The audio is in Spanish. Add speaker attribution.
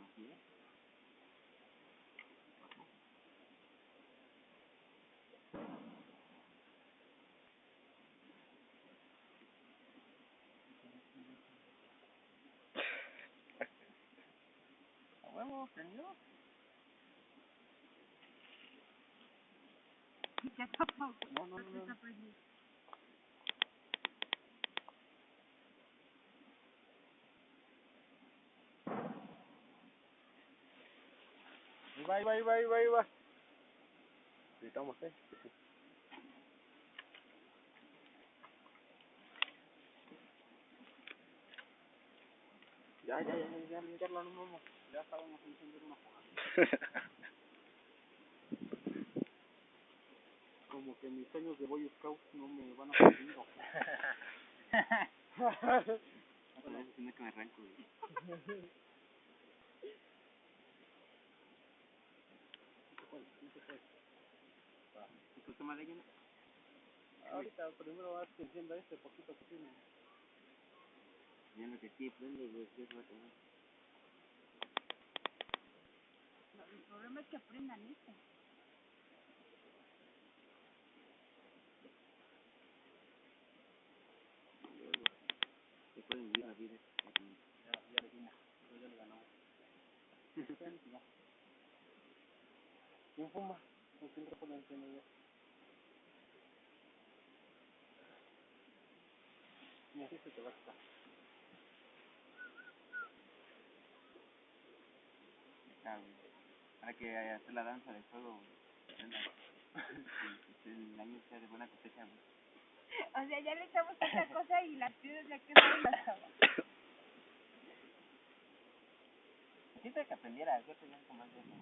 Speaker 1: Así es. ¿A huevo? ¿Prendió?
Speaker 2: Ya está apagado.
Speaker 1: No.
Speaker 2: Está prendido.
Speaker 1: Ahí va. Gritamos, Sí. Ya, limpiarla, no vamos. Ya estábamos encendiendo una fogata. Como que mis años de Boy Scout no me van a servir.
Speaker 3: Bueno, diciendo que me arranco, güey.
Speaker 1: ¿Qué se fue?
Speaker 3: ¿Y tú qué más de lleno?
Speaker 1: Ahorita primero vas que encienda poquito que tiene.
Speaker 3: Ya no te sí, prende, güey, ¿qué se va a tomar?
Speaker 2: El problema es que aprendan esto.
Speaker 3: Se pueden vivir la vida.
Speaker 1: Ya le dimos, ya le ganamos. ¿Quién fuma? ¿Con quién repone el pelo ya? Y así se te va a quitar.
Speaker 3: Para que hacer la danza del fuego, el año sea de buena cosecha, güey.
Speaker 2: O sea, ya le echamos esta cosa y las piedras ya quedaron las abajo.
Speaker 3: Quisiera que aprendiera, yo tenía que más de eso,